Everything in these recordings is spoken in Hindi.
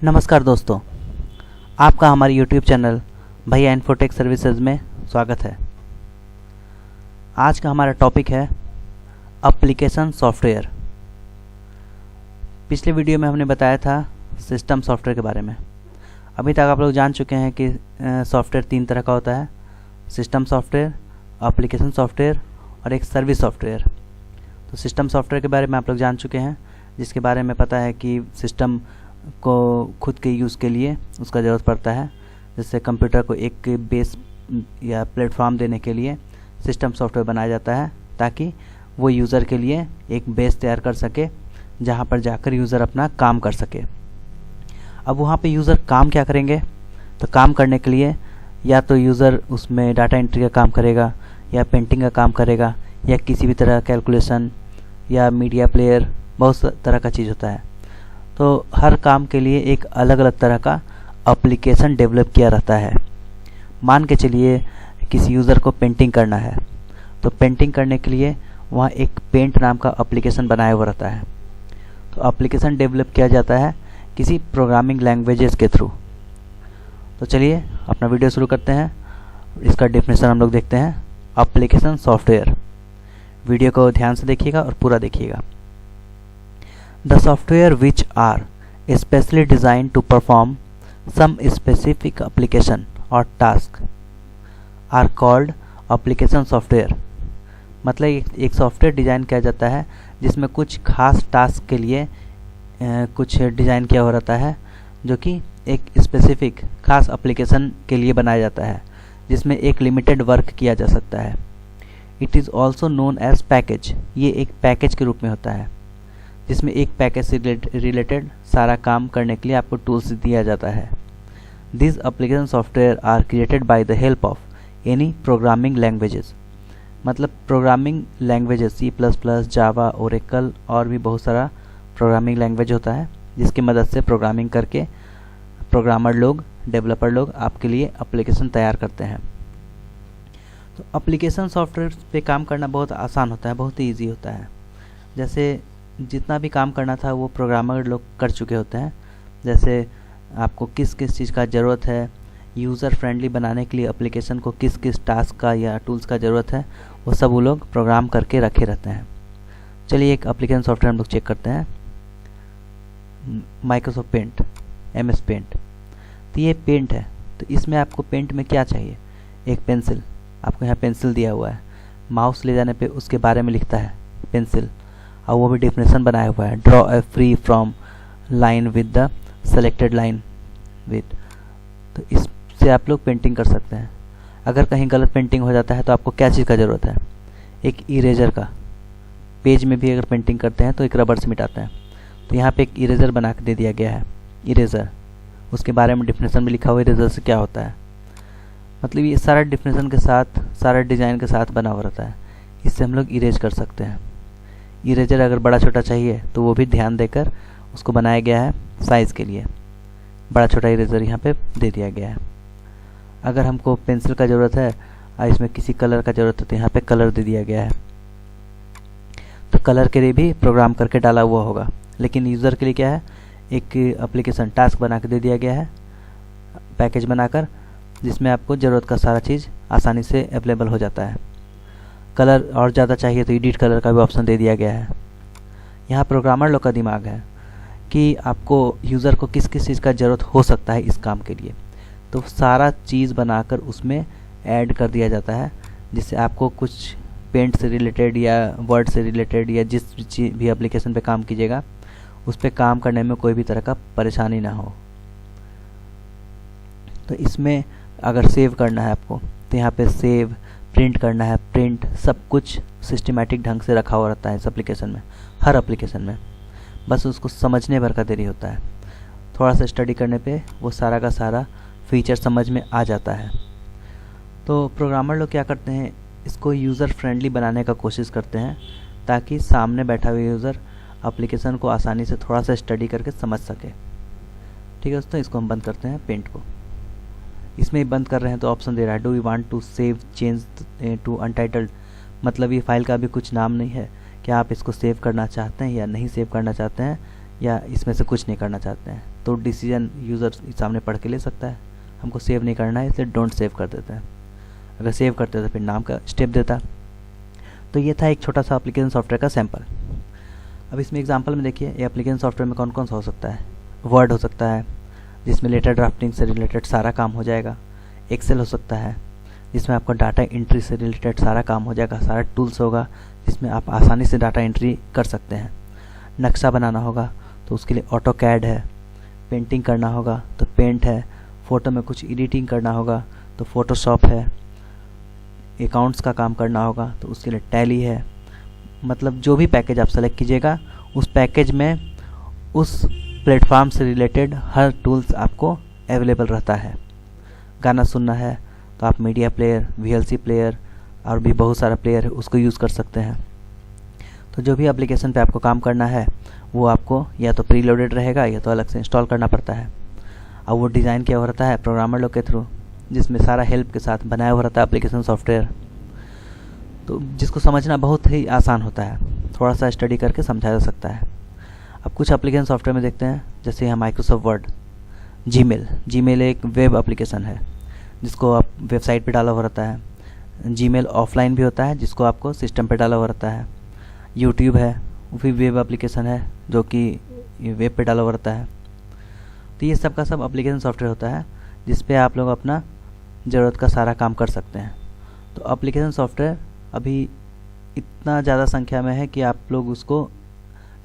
नमस्कार दोस्तों, आपका हमारे YouTube चैनल भैया इन्फोटेक सर्विसेज में स्वागत है। आज का हमारा टॉपिक है एप्लीकेशन सॉफ्टवेयर। पिछले वीडियो में हमने बताया था सिस्टम सॉफ्टवेयर के बारे में। अभी तक आप लोग जान चुके हैं कि सॉफ्टवेयर 3 तरह का होता है: सिस्टम सॉफ्टवेयर, एप्लीकेशन सॉफ्टवेयर और एक सर्विस सॉफ्टवेयर। तो सिस्टम सॉफ्टवेयर के बारे में आप लोग जान चुके हैं, जिसके बारे में पता है कि सिस्टम को खुद के यूज़ के लिए उसका ज़रूरत पड़ता है। जैसे कंप्यूटर को एक बेस या प्लेटफॉर्म देने के लिए सिस्टम सॉफ्टवेयर बनाया जाता है, ताकि वो यूज़र के लिए एक बेस तैयार कर सके जहाँ पर जाकर यूज़र अपना काम कर सके। अब वहाँ पे यूज़र काम क्या करेंगे? तो काम करने के लिए या तो यूज़र उसमें डाटा एंट्री का काम करेगा, या पेंटिंग का काम करेगा, या किसी भी तरह कैलकुलेशन या मीडिया प्लेयर, बहुत तरह का चीज़ होता है। तो हर काम के लिए एक अलग अलग तरह का एप्लीकेशन डेवलप किया रहता है। मान के चलिए किसी यूज़र को पेंटिंग करना है, तो पेंटिंग करने के लिए वहाँ एक पेंट नाम का एप्लीकेशन बनाया हुआ रहता है। तो एप्लीकेशन डेवलप किया जाता है किसी प्रोग्रामिंग लैंग्वेजेस के थ्रू। तो चलिए अपना वीडियो शुरू करते हैं। इसका डेफिनेशन हम लोग देखते हैं। एप्लीकेशन सॉफ्टवेयर, वीडियो को ध्यान से देखिएगा और पूरा देखिएगा। The software which are specially designed to perform some specific application or task are called application software। मतलब एक सॉफ्टवेयर डिज़ाइन किया जाता है जिसमें कुछ खास टास्क के लिए कुछ डिज़ाइन किया हो रहता है, जो कि एक स्पेसिफिक खास एप्लीकेशन के लिए बनाया जाता है, जिसमें एक लिमिटेड वर्क किया जा सकता है। It is also known as package. ये एक पैकेज के रूप में होता है, जिसमें एक पैकेज से रिलेटेड सारा काम करने के लिए आपको टूल्स दिया जाता है। This application software are created by the help of any programming languages. मतलब programming languages C++, Java, Oracle और भी बहुत सारा प्रोग्रामिंग लैंग्वेज होता है, जिसकी मदद से प्रोग्रामिंग करके प्रोग्रामर लोग, डेवलपर लोग आपके लिए एप्लीकेशन तैयार करते हैं। तो एप्लीकेशन सॉफ्टवेयर पे काम करना बहुत आसान होता है, बहुत ही ईजी होता है। जैसे जितना भी काम करना था वो प्रोग्रामर लोग कर चुके होते हैं। जैसे आपको किस किस चीज़ का ज़रूरत है, यूज़र फ्रेंडली बनाने के लिए एप्लीकेशन को किस किस टास्क का या टूल्स का ज़रूरत है, वो सब वो लोग प्रोग्राम करके रखे रहते हैं। चलिए एक एप्लीकेशन सॉफ्टवेयर हम लोग चेक करते हैं। Microsoft Paint, MS paint. तो ये पेंट है, तो इसमें आपको पेंट में क्या चाहिए? एक पेंसिल। आपको यहाँ पेंसिल दिया हुआ है, माउस ले जाने पे उसके बारे में लिखता है पेंसिल, और वो भी डेफिनेशन बनाया हुआ है, draw a free from line with the selected line with. तो इससे आप लोग पेंटिंग कर सकते हैं। अगर कहीं गलत पेंटिंग हो जाता है तो आपको क्या चीज़ का ज़रूरत है? एक इरेजर का। पेज में भी अगर पेंटिंग करते हैं तो एक रबर से मिटाते हैं, तो यहाँ पे एक इरेजर बना के दे दिया गया है। इरेजर, उसके बारे में डेफिनेशन भी लिखा हुआ है, इरेजर से क्या होता है। मतलब ये सारा डेफिनेशन के साथ, सारा डिज़ाइन के साथ बना हुआ रहता है। इससे हम लोग इरेज कर सकते हैं। इरेजर अगर बड़ा छोटा चाहिए तो वो भी ध्यान देकर उसको बनाया गया है साइज़ के लिए। बड़ा छोटा इरेजर यहाँ पे दे दिया गया है। अगर हमको पेंसिल का ज़रूरत है और इसमें किसी कलर का ज़रूरत है तो यहाँ पे कलर दे दिया गया है। तो कलर के लिए भी प्रोग्राम करके डाला हुआ होगा, लेकिन यूज़र के लिए क्या है? एक एप्लीकेशन टास्क बना के दे दिया गया है, पैकेज बनाकर, जिसमें आपको ज़रूरत का सारा चीज़ आसानी से अवेलेबल हो जाता है। कलर और ज़्यादा चाहिए तो एडिट कलर का भी ऑप्शन दे दिया गया है। यहाँ प्रोग्रामर लोग का दिमाग है कि आपको यूज़र को किस किस चीज़ का ज़रूरत हो सकता है इस काम के लिए, तो सारा चीज़ बनाकर उसमें ऐड कर दिया जाता है, जिससे आपको कुछ पेंट से रिलेटेड या वर्ड से रिलेटेड या जिस भी एप्लीकेशन पे काम कीजिएगा उस पर काम करने में कोई भी तरह का परेशानी ना हो। तो इसमें अगर सेव करना है आपको तो यहाँ पे सेव, प्रिंट करना है प्रिंट, सब कुछ सिस्टमेटिक ढंग से रखा हुआ रहता है इस एप्लीकेशन में, हर एप्लीकेशन में। बस उसको समझने भर का देरी होता है। थोड़ा सा स्टडी करने पे वो सारा का सारा फीचर समझ में आ जाता है। तो प्रोग्रामर लोग क्या करते हैं, इसको यूज़र फ्रेंडली बनाने का कोशिश करते हैं, ताकि सामने बैठा हुआ यूज़र एप्लीकेशन को आसानी से थोड़ा सा स्टडी करके समझ सके। ठीक है दोस्तों, इसको हम बंद करते हैं पेंट को। इसमें बंद कर रहे हैं तो ऑप्शन दे रहा है, do you want to save change to untitled. मतलब ये फाइल का भी कुछ नाम नहीं है, क्या आप इसको सेव करना चाहते हैं या नहीं सेव करना चाहते हैं, या इसमें से कुछ नहीं करना चाहते हैं, तो डिसीजन यूज़र सामने पढ़ के ले सकता है। हमको सेव नहीं करना है इसलिए डोंट सेव कर देते हैं। अगर सेव करते तो फिर नाम का स्टेप देता। तो ये था एक छोटा सा एप्लीकेशन सॉफ्टवेयर का सैम्पल। अब इसमें एग्जांपल में देखिए ये एप्लीकेशन सॉफ्टवेयर में कौन कौन सा हो सकता है। वर्ड हो सकता है जिसमें लेटर ड्राफ्टिंग से रिलेटेड सारा काम हो जाएगा। एक्सेल हो सकता है जिसमें आपका डाटा एंट्री से रिलेटेड सारा काम हो जाएगा, सारा टूल्स होगा जिसमें आप आसानी से डाटा एंट्री कर सकते हैं। नक्शा बनाना होगा तो उसके लिए ऑटो कैड है, पेंटिंग करना होगा तो पेंट है, फ़ोटो में कुछ एडिटिंग करना होगा तो फ़ोटोशॉप है, अकाउंट्स का काम करना होगा तो उसके लिए टैली है। मतलब जो भी पैकेज आप सेलेक्ट कीजिएगा उस पैकेज में उस प्लेटफॉर्म से रिलेटेड हर टूल्स आपको अवेलेबल रहता है। गाना सुनना है तो आप मीडिया प्लेयर, VLC प्लेयर और भी बहुत सारा प्लेयर है उसको यूज़ कर सकते हैं। तो जो भी एप्लीकेशन पे आपको काम करना है वो आपको या तो प्री लोडेड रहेगा या तो अलग से इंस्टॉल करना पड़ता है। और वो डिज़ाइन किया हुआ रहता है प्रोग्रामर लोग के थ्रू, जिसमें सारा हेल्प के साथ बनाया हुआ रहता है एप्लीकेशन सॉफ्टवेयर। तो जिसको समझना बहुत ही आसान होता है, थोड़ा सा स्टडी करके समझा जा सकता है। अब कुछ एप्लीकेशन सॉफ्टवेयर में देखते हैं, जैसे यहाँ माइक्रोसॉफ्ट वर्ड, जीमेल एक वेब एप्लीकेशन है जिसको आप वेबसाइट पे डाला हुआ रहता है। जीमेल ऑफलाइन भी होता है जिसको आपको सिस्टम पे डाला हुआ रहता है। यूट्यूब है वो भी वेब एप्लीकेशन है जो कि वेब पे डाला हुआ रहता है। तो ये सब का सब एप्लीकेशन सॉफ्टवेयर होता है जिस पे आप लोग अपना ज़रूरत का सारा काम कर सकते हैं। तो एप्लीकेशन सॉफ्टवेयर अभी इतना ज़्यादा संख्या में है कि आप लोग उसको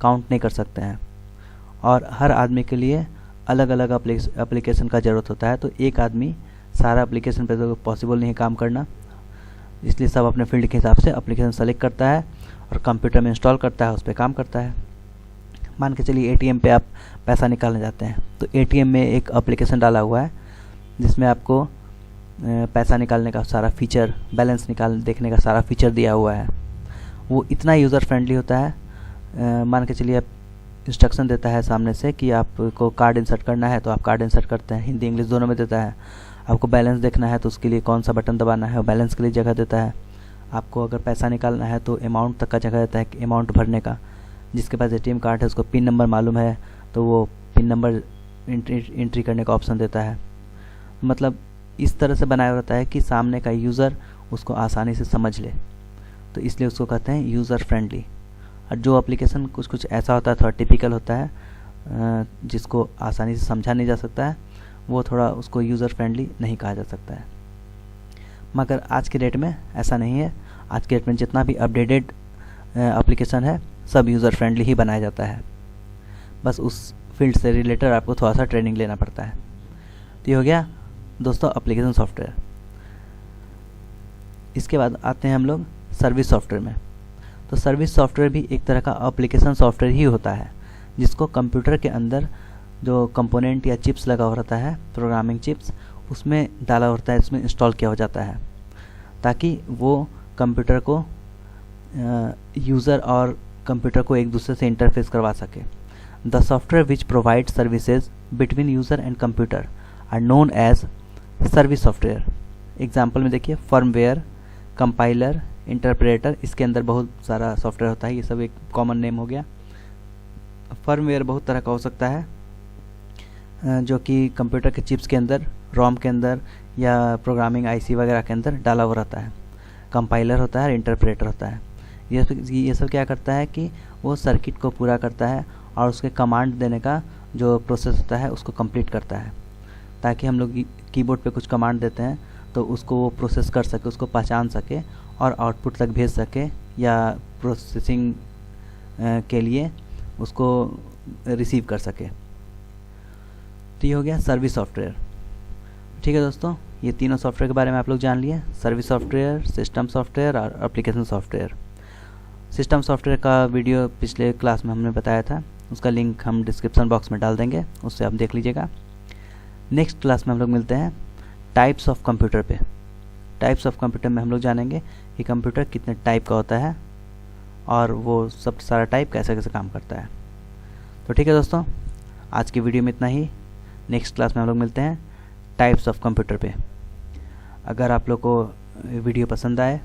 काउंट नहीं कर सकते हैं, और हर आदमी के लिए अलग अलग एप्लीकेशन का ज़रूरत होता है। तो एक आदमी सारा एप्लीकेशन पे तो पॉसिबल नहीं है काम करना, इसलिए सब अपने फील्ड के हिसाब से एप्लीकेशन सेलेक्ट करता है और कंप्यूटर में इंस्टॉल करता है, उस पर काम करता है। मान के चलिए ATM पे आप पैसा निकालने जाते हैं तो ATM में एक एप्लीकेशन डाला हुआ है जिसमें आपको पैसा निकालने का सारा फीचर, बैलेंस देखने का सारा फीचर दिया हुआ है। वो इतना यूज़र फ्रेंडली होता है। मान के चलिए आप इंस्ट्रक्शन देता है सामने से कि आपको कार्ड इंसर्ट करना है तो आप कार्ड इंसर्ट करते हैं, हिंदी इंग्लिश दोनों में देता है। आपको बैलेंस देखना है तो उसके लिए कौन सा बटन दबाना है, बैलेंस के लिए जगह देता है। आपको अगर पैसा निकालना है तो अमाउंट तक का जगह देता है, अमाउंट भरने का। जिसके पास ATM कार्ड है उसको पिन नंबर मालूम है तो वो पिन नंबर एंट्री करने का ऑप्शन देता है। मतलब इस तरह से बनाया रहता है कि सामने का यूज़र उसको आसानी से समझ ले, तो इसलिए उसको कहते हैं यूज़र फ्रेंडली। और जो एप्लीकेशन कुछ ऐसा होता है, थोड़ा टिपिकल होता है जिसको आसानी से समझा नहीं जा सकता है, वो थोड़ा उसको यूज़र फ्रेंडली नहीं कहा जा सकता है। मगर आज के डेट में ऐसा नहीं है। आज के डेट में जितना भी अपडेटेड एप्लीकेशन है सब यूज़र फ्रेंडली ही बनाया जाता है। बस उस फील्ड से रिलेटेड आपको थोड़ा सा ट्रेनिंग लेना पड़ता है। तो ये हो गया दोस्तों एप्लीकेशन सॉफ्टवेयर। इसके बाद आते हैं हम लोग सर्विस सॉफ्टवेयर में। तो सर्विस सॉफ्टवेयर भी एक तरह का एप्लीकेशन सॉफ्टवेयर ही होता है जिसको कंप्यूटर के अंदर जो कंपोनेंट या चिप्स लगा हुआ रहता है, प्रोग्रामिंग चिप्स, उसमें डाला होता है, इसमें इंस्टॉल किया हो जाता है ताकि वो कंप्यूटर को यूज़र और कंप्यूटर को एक दूसरे से इंटरफेस करवा सके। The software which provide services between user and computer are known as service software. Example में देखिए फर्मवेयर, कंपाइलर, इंटरप्रेटर, इसके अंदर बहुत सारा सॉफ्टवेयर होता है, ये सब एक कॉमन नेम हो गया। फर्मवेयर बहुत तरह का हो सकता है जो कि कंप्यूटर के चिप्स के अंदर, रोम के अंदर या प्रोग्रामिंग IC वगैरह के अंदर डाला हुआ रहता है। कंपाइलर होता है और इंटरप्रेटर होता है। ये सब क्या करता है कि वो सर्किट को पूरा करता है और उसके कमांड देने का जो प्रोसेस होता है उसको कंप्लीट करता है, ताकि हम लोग कीबोर्ड पे कुछ कमांड देते हैं तो उसको वो प्रोसेस कर सके, उसको पहचान सके और आउटपुट तक भेज सके या प्रोसेसिंग के लिए उसको रिसीव कर सके। तो ये हो गया सर्विस सॉफ्टवेयर। ठीक है दोस्तों, ये तीनों सॉफ्टवेयर के बारे में आप लोग जान लिए, सर्विस सॉफ्टवेयर, सिस्टम सॉफ्टवेयर और एप्लीकेशन सॉफ्टवेयर। सिस्टम सॉफ्टवेयर का वीडियो पिछले क्लास में हमने बताया था, उसका लिंक हम डिस्क्रिप्शन बॉक्स में डाल देंगे, उससे आप देख लीजिएगा। नेक्स्ट क्लास में हम लोग मिलते हैं टाइप्स ऑफ कंप्यूटर पे। टाइप्स ऑफ कंप्यूटर में हम लोग जानेंगे कि कंप्यूटर कितने टाइप का होता है और वो सब सारा टाइप कैसे कैसे काम करता है। तो ठीक है दोस्तों, आज की वीडियो में इतना ही। नेक्स्ट क्लास में हम लोग मिलते हैं टाइप्स ऑफ कंप्यूटर पे। अगर आप लोग को वीडियो पसंद आए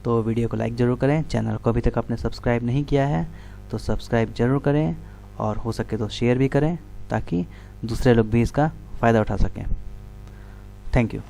तो वीडियो को लाइक ज़रूर करें। चैनल को अभी तक आपने सब्सक्राइब नहीं किया है तो सब्सक्राइब ज़रूर करें और हो सके तो शेयर भी करें ताकि दूसरे लोग भी इसका फ़ायदा उठा सकें। Thank you.